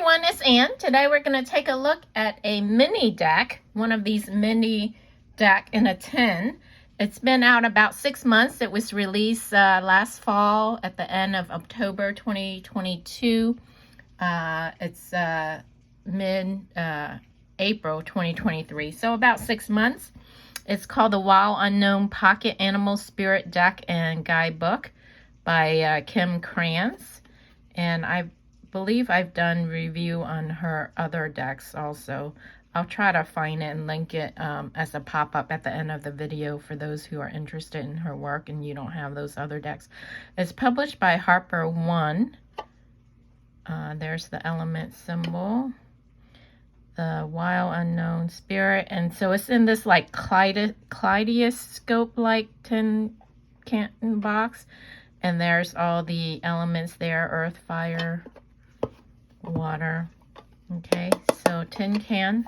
everyone, it's Ann. Today we're going to take a look at a mini deck, one of these mini deck in a tin. It's been out about 6 months. It was released last fall at the end of October 2022. It's mid-April 2023, so about 6 months. It's called the Wild Unknown Pocket Animal Spirit Deck and Guidebook by Kim Krans. And I believe I've done review on her other decks also. I'll try to find it and link it as a pop-up at the end of the video for those who are interested in her work and you don't have those other decks. It's published by Harper One. There's the element symbol, the Wild Unknown Spirit, and so it's in this like kaleidoscope like tin canton box, and there's all the elements there: earth, fire, water. Okay, so tin can,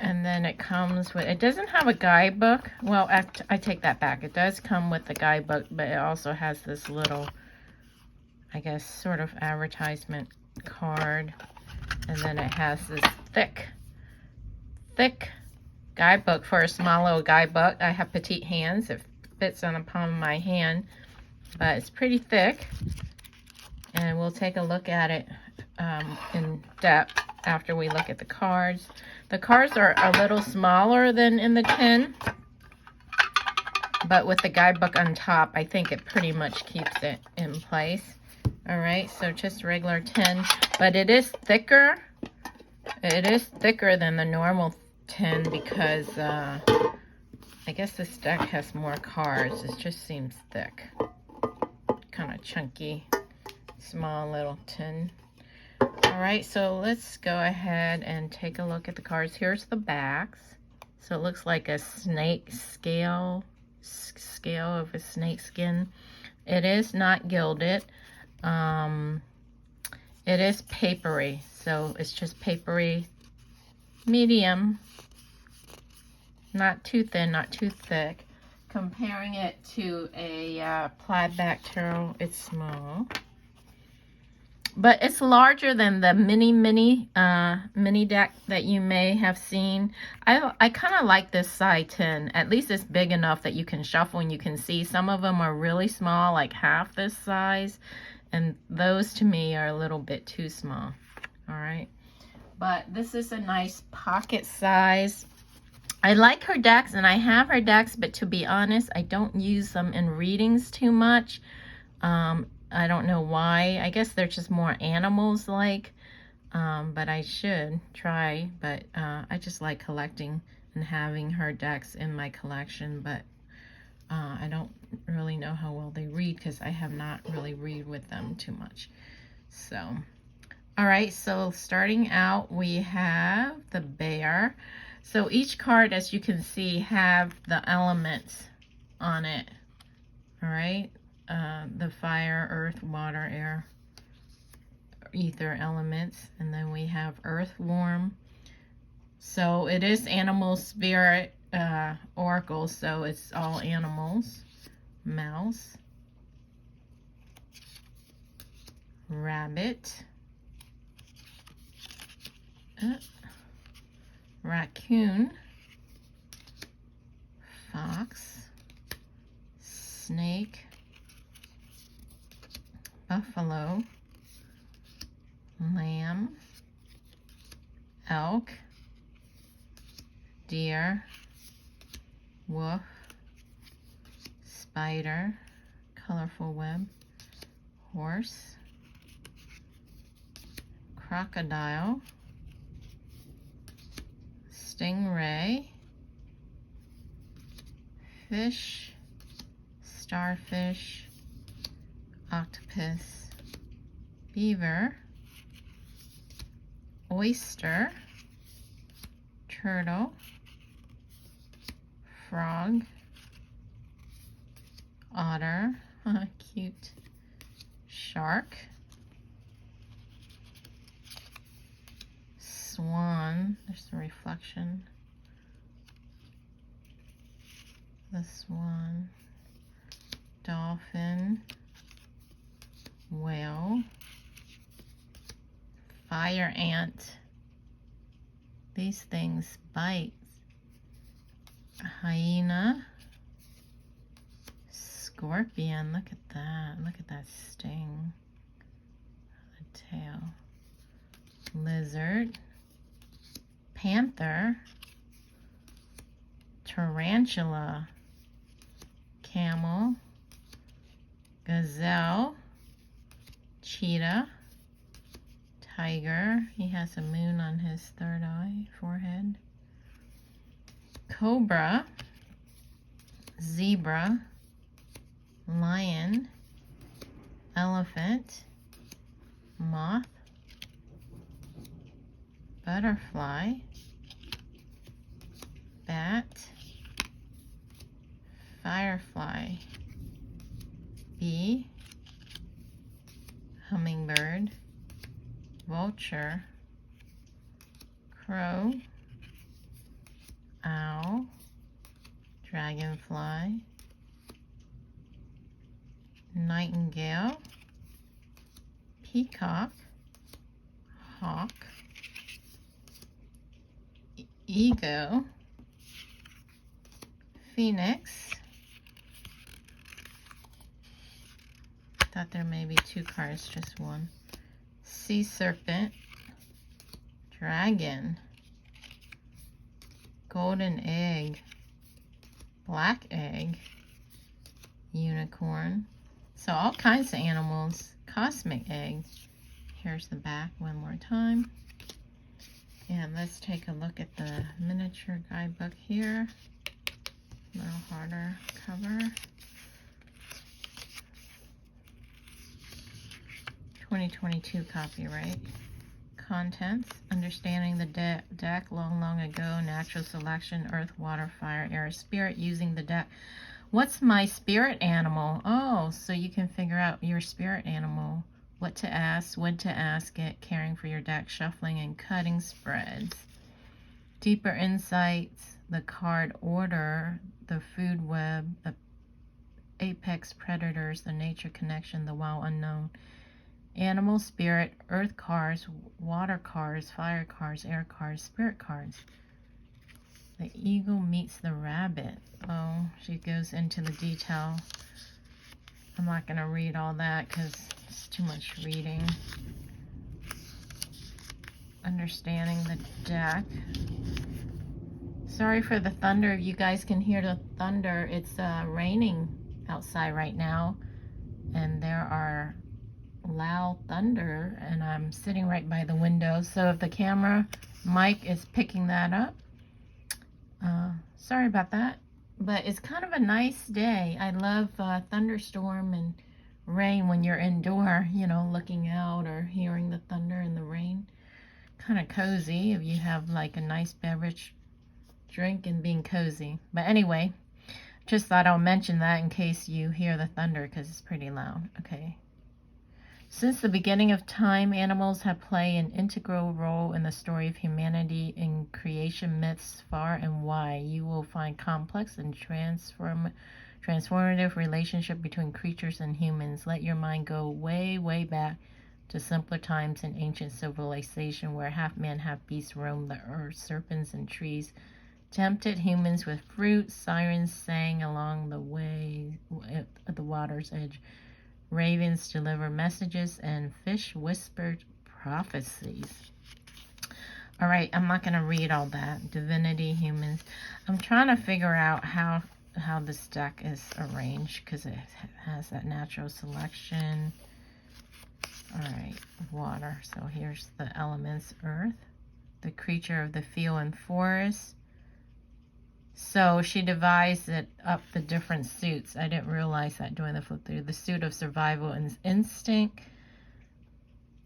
and then it comes with, it doesn't have a guidebook. Well, I take that back. It does come with the guidebook, but it also has this little, I guess, sort of advertisement card. And then it has this thick guidebook for a small little guidebook. I have petite hands. It fits on the palm of my hand, but it's pretty thick. And we'll take a look at it in depth after we look at the cards. The cards are a little smaller than in the tin, but with the guidebook on top, I think it pretty much keeps it in place. All right, so just regular tin, but it is thicker. It is thicker than the normal tin because I guess this deck has more cards. It just seems thick, kind of chunky, small little tin. All right, so let's go ahead and take a look at the cards. Here's the backs. So it looks like a snake scale of a snake skin. It is not gilded. It is papery, so it's just papery, medium, not too thin, not too thick. Comparing it to a plaid back tarot, it's small, but it's larger than the mini deck that you may have seen. I kind of like this size 10. At least it's big enough that you can shuffle and you can see. Some of them are really small, like half this size. And those to me are a little bit too small. All right. But this is a nice pocket size. I like her decks and I have her decks, but to be honest, I don't use them in readings too much. I don't know why. I guess they're just more animals like, but I should try. But I just like collecting and having her decks in my collection, but I don't really know how well they read because I have not really read with them too much. So, all right, so starting out, we have the bear. So each card, as you can see, have the elements on it. All right, the fire, earth, water, air, ether elements. And then we have earth, warm. So it is animal spirit oracle, so it's all animals. Mouse, rabbit, raccoon, fox, snake, buffalo, lamb, elk, deer, wolf, spider, colorful web, horse, crocodile, stingray, fish, starfish, octopus, beaver, oyster, turtle, frog, otter, cute, shark, swan, there's the reflection, the swan, dolphin, whale, fire ant. These things bite. Hyena, scorpion. Look at that. Look at that sting. The tail. Lizard, panther, tarantula, camel, gazelle, cheetah, tiger. He has a moon on his third eye, forehead. Cobra, zebra, lion, elephant, moth, butterfly, bat, firefly, bee, hummingbird, vulture, crow, owl, dragonfly, nightingale, peacock, hawk, eagle, phoenix. Thought there may be two cards, just one. Sea serpent, dragon, golden egg, black egg, unicorn. So all kinds of animals. Cosmic egg. Here's the back one more time. And let's take a look at the miniature guidebook here. A little harder cover. 2022 copyright. Contents: understanding the deck long ago, natural selection, earth, water, fire, air, spirit, using the deck. What's my spirit animal? Oh, so you can figure out your spirit animal, what to ask, when to ask it, caring for your deck, shuffling and cutting spreads. Deeper insights, the card order, the food web, the apex predators, the nature connection, the wild unknown. Animal, spirit, earth cards, water cards, fire cards, air cards, spirit cards. The eagle meets the rabbit. Oh, she goes into the detail. I'm not going to read all that because it's too much reading. Understanding the deck. Sorry for the thunder. If you guys can hear the thunder, it's raining outside right now. And there are loud thunder, and I'm sitting right by the window, so if the camera mic is picking that up, sorry about that. But it's kind of a nice day. I love thunderstorm and rain when you're indoor, you know, looking out or hearing the thunder and the rain. Kind of cozy if you have like a nice beverage drink and being cozy. But anyway, just thought I'll mention that in case you hear the thunder because it's pretty loud. Okay. Since the beginning of time, animals have played an integral role in the story of humanity. In creation myths far and wide, you will find complex and transformative relationship between creatures and humans. Let your mind go way, way back to simpler times in ancient civilization where half man, half beast roamed the earth. Serpents and trees tempted humans with fruit. Sirens sang along the way at the water's edge. Ravens deliver messages, and fish whispered prophecies. All right, I'm not going to read all that. Divinity, humans. I'm trying to figure out how this deck is arranged because it has that natural selection. All right, water. So here's the elements: earth, the creature of the field and forest. So she divides it up the different suits. I didn't realize that during the flip through. The suit of survival and instinct.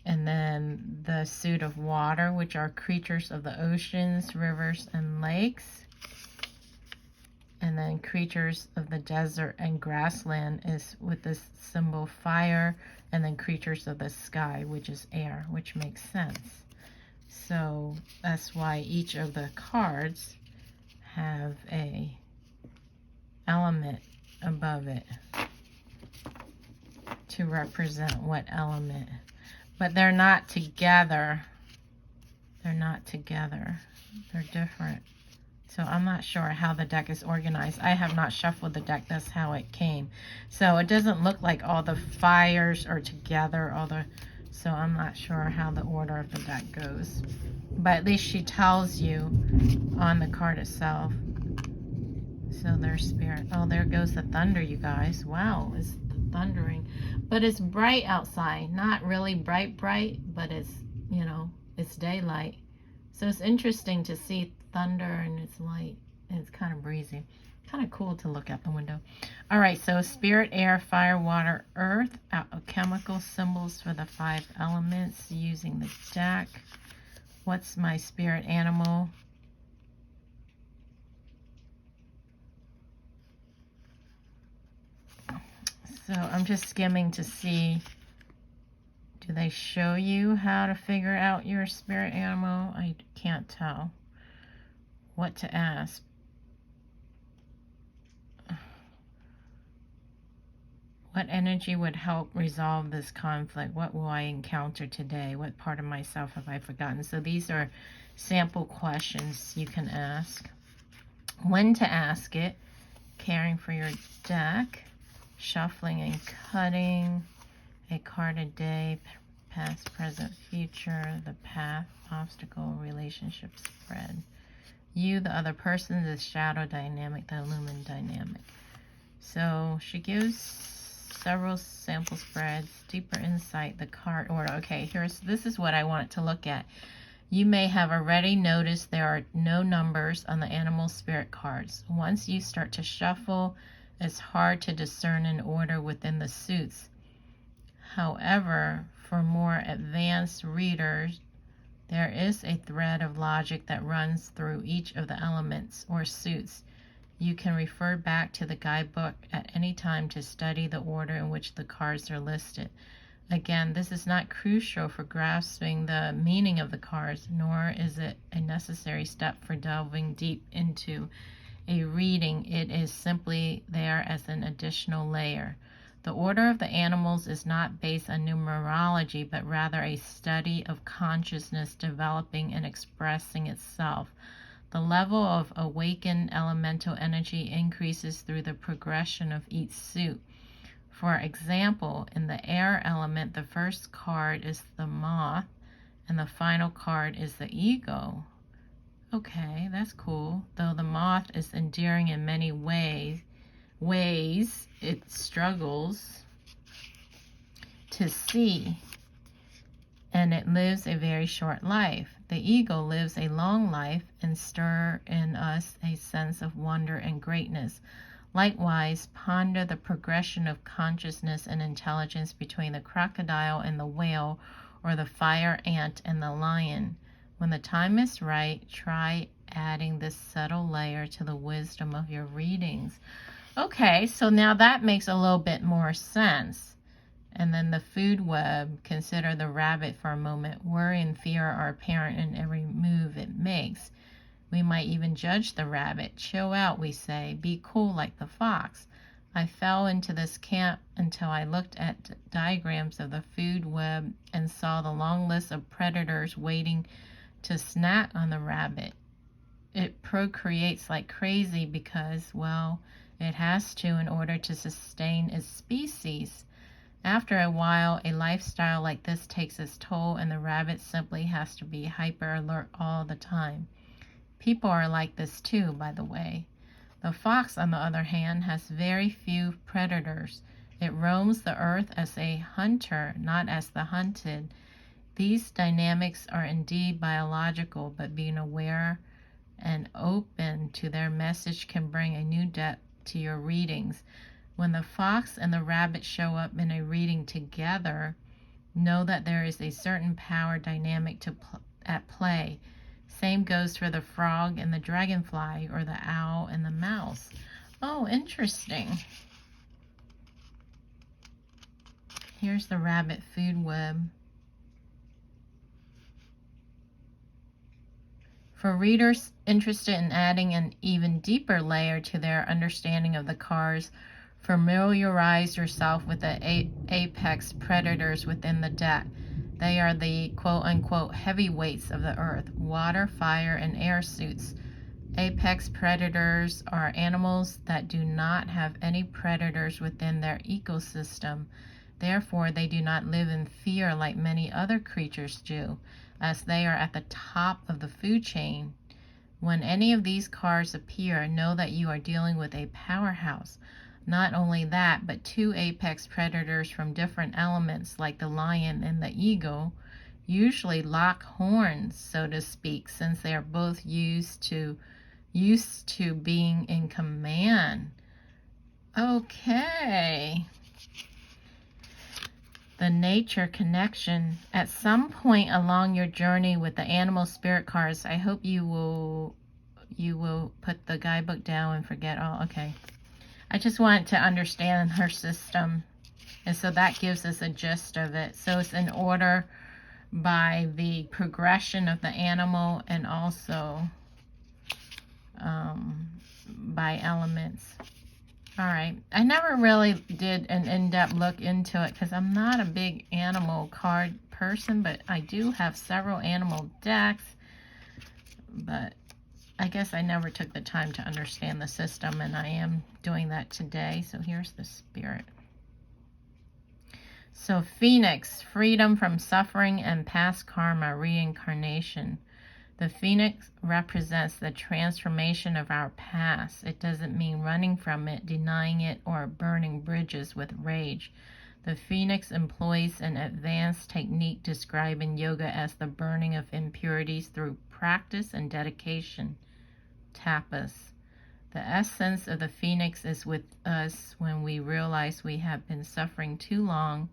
And then the suit of water, which are creatures of the oceans, rivers, and lakes. And then creatures of the desert and grassland is with this symbol fire. And then creatures of the sky, which is air, which makes sense. So that's why each of the cards have a element above it. to represent what element. But they're not together. They're not together. They're different. So I'm not sure how the deck is organized. I have not shuffled the deck. That's how it came. So it doesn't look like all the fires are together. So I'm not sure how the order of the deck goes. But at least she tells you on the card itself. So there's spirit. Oh, there goes the thunder, you guys. Wow, it's thundering. But it's bright outside. Not really bright, but it's, you know, it's daylight. So it's interesting to see thunder and it's light. And it's kind of breezy. Kind of cool to look out the window. All right, so spirit, air, fire, water, earth. Chemical symbols for the 5 elements using the deck. What's my spirit animal? So I'm just skimming to see, do they show you how to figure out your spirit animal? I can't tell what to ask. What energy would help resolve this conflict? What will I encounter today? What part of myself have I forgotten? So these are sample questions you can ask. When to ask it, caring for your deck, shuffling and cutting, a card a day, past, present, future, the path, obstacle, relationship spread. You, the other person, the shadow dynamic, the lumen dynamic. So she gives several sample spreads, deeper insight, the card order. Okay, this is what I want to look at. You may have already noticed there are no numbers on the animal spirit cards. Once you start to shuffle, it's hard to discern an order within the suits. However, for more advanced readers, there is a thread of logic that runs through each of the elements or suits. You can refer back to the guidebook at any time to study the order in which the cards are listed. Again, this is not crucial for grasping the meaning of the cards, nor is it a necessary step for delving deep into a reading. It is simply there as an additional layer. The order of the animals is not based on numerology, but rather a study of consciousness developing and expressing itself. The level of awakened elemental energy increases through the progression of each suit. For example, in the air element, the first card is the moth, and the final card is the ego. Okay, that's cool. Though the moth is endearing in many ways, it struggles to see, and it lives a very short life. The ego lives a long life and stirs in us a sense of wonder and greatness. Likewise, ponder the progression of consciousness and intelligence between the crocodile and the whale, or the fire ant and the lion. When the time is right, try adding this subtle layer to the wisdom of your readings. Okay, so now that makes a little bit more sense. And then the food web, consider the rabbit for a moment. Worry and fear are apparent in every move it makes. We might even judge the rabbit. Chill out, we say. Be cool like the fox. I fell into this camp until I looked at diagrams of the food web and saw the long list of predators waiting to snack on the rabbit. It procreates like crazy because, well, it has to in order to sustain its species. After a while, a lifestyle like this takes its toll, and the rabbit simply has to be hyper alert all the time. People are like this too, by the way. The fox, on the other hand, has very few predators. It roams the earth as a hunter, not as the hunted. These dynamics are indeed biological, but being aware and open to their message can bring a new depth to your readings. When the fox and the rabbit show up in a reading together, know that there is a certain power dynamic at play. Same goes for the frog and the dragonfly, or the owl and the mouse. Oh, interesting. Here's the rabbit food web. For readers interested in adding an even deeper layer to their understanding of the cards, Familiarize yourself with the apex predators within the deck. They are the quote-unquote heavyweights of the earth: water, fire, and air suits. Apex predators are animals that do not have any predators within their ecosystem. Therefore, they do not live in fear like many other creatures do, as they are at the top of the food chain. When any of these cards appear, know that you are dealing with a powerhouse. Not only that, but two apex predators from different elements, like the lion and the eagle, usually lock horns, so to speak, since they are both used to being in command. Okay. The nature connection. At some point along your journey with the animal spirit cards, I hope you will put the guidebook down and forget all. Okay. I just want to understand her system, and so that gives us a gist of it. So it's in order by the progression of the animal, and also by elements. All right. I never really did an in-depth look into it because I'm not a big animal card person, but I do have several animal decks. But I guess I never took the time to understand the system, and I am doing that today. So here's the spirit. So Phoenix, freedom from suffering and past karma, reincarnation. The Phoenix represents the transformation of our past. It doesn't mean running from it, denying it, or burning bridges with rage. The Phoenix employs an advanced technique described in yoga as the burning of impurities through practice and dedication. Tapas. The essence of the Phoenix is with us when we realize we have been suffering too long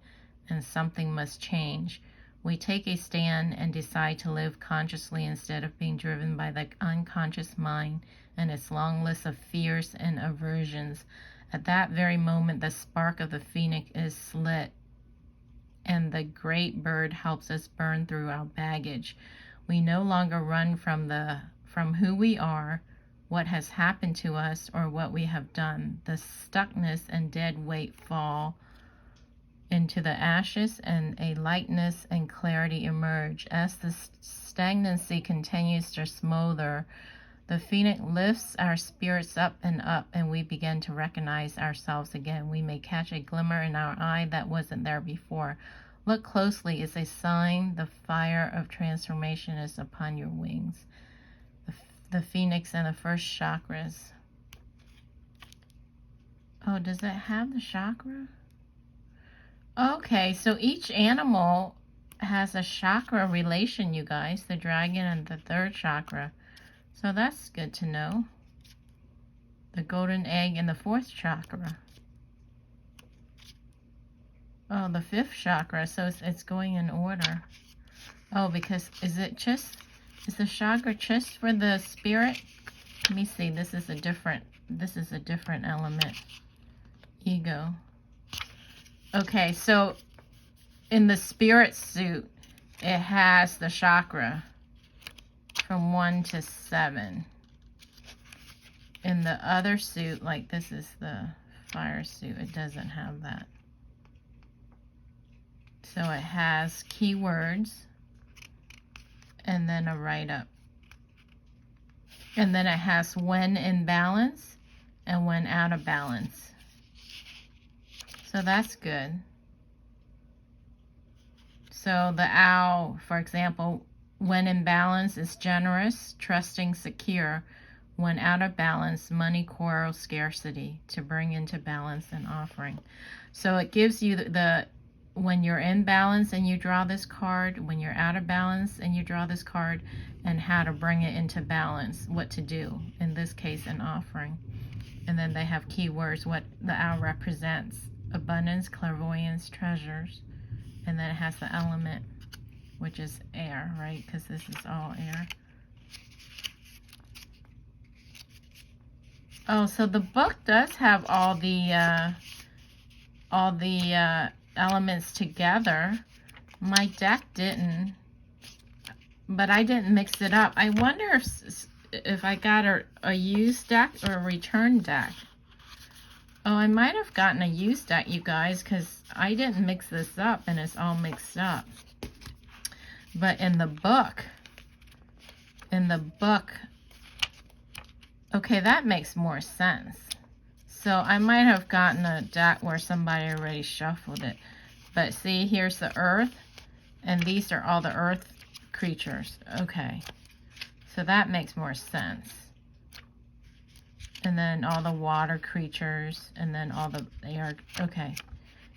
and something must change. We take a stand and decide to live consciously instead of being driven by the unconscious mind and its long list of fears and aversions. At that very moment, the spark of the Phoenix is lit, and the great bird helps us burn through our baggage. We no longer run from who we are, what has happened to us, or what we have done. The stuckness and dead weight fall into the ashes, and a lightness and clarity emerge. As the stagnancy continues to smolder, the Phoenix lifts our spirits up, and we begin to recognize ourselves again. We may catch a glimmer in our eye that wasn't there before. Look closely. It's a sign the fire of transformation is upon your wings. The Phoenix and the first chakras. Oh, does it have the chakra? Okay, so each animal has a chakra relation, you guys. The dragon and the third chakra. So that's good to know. The golden egg and the fourth chakra. Oh, the fifth chakra. So it's going in order. Oh, because is the chakra just for the spirit? Let me see. This is a different element. Ego. Okay, so in the spirit suit, it has the chakra from 1 to 7. In the other suit, like this is the fire suit, it doesn't have that. So it has keywords and then a write-up. And then it has when in balance and when out of balance. So that's good. So the owl, for example, when in balance is generous, trusting, secure. When out of balance, money, quarrel, scarcity, to bring into balance and offering. So it gives you the when you're in balance and you draw this card, when you're out of balance and you draw this card, and how to bring it into balance, what to do, in this case, an offering. And then they have keywords, what the owl represents: abundance, clairvoyance, treasures. And then it has the element, which is air, right? Because this is all air. Oh, so the book does have all the elements together. My deck didn't, but I didn't mix it up. I wonder if I got a used deck or a return deck. Oh, I might have gotten a used deck, you guys, because I didn't mix this up and it's all mixed up. But in the book, okay, that makes more sense. So I might have gotten a deck where somebody already shuffled it. But see, here's the earth, and these are all the earth creatures. Okay, so that makes more sense. And then all the water creatures, and then all the air. Okay.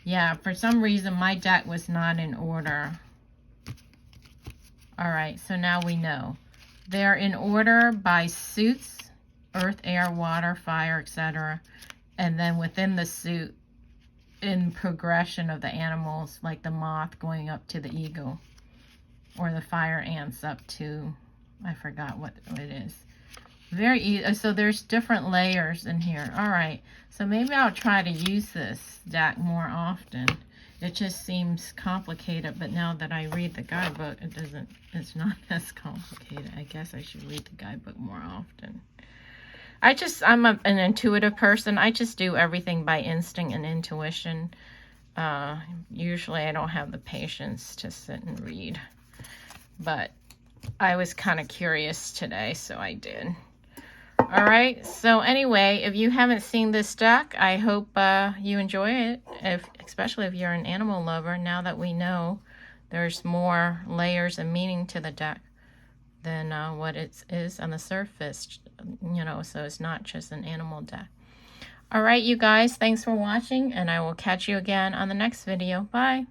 Yeah, for some reason my deck was not in order. All right, so now we know. They're in order by suits, earth, air, water, fire, etc. And then within the suit, in progression of the animals, like the moth going up to the eagle, or the fire ants up to, I forgot what it is. Very easy. So there's different layers in here. All right. So maybe I'll try to use this deck more often. It just seems complicated, but now that I read the guidebook, it's not as complicated. I guess I should read the guidebook more often. I'm an intuitive person. I just do everything by instinct and intuition. Usually I don't have the patience to sit and read, but I was kind of curious today, so I did. All right, so anyway, if you haven't seen this deck, I hope you enjoy it, especially if you're an animal lover, now that we know there's more layers and meaning to the deck than what it is on the surface, you know, so it's not just an animal deck. All right, you guys, thanks for watching, and I will catch you again on the next video. Bye.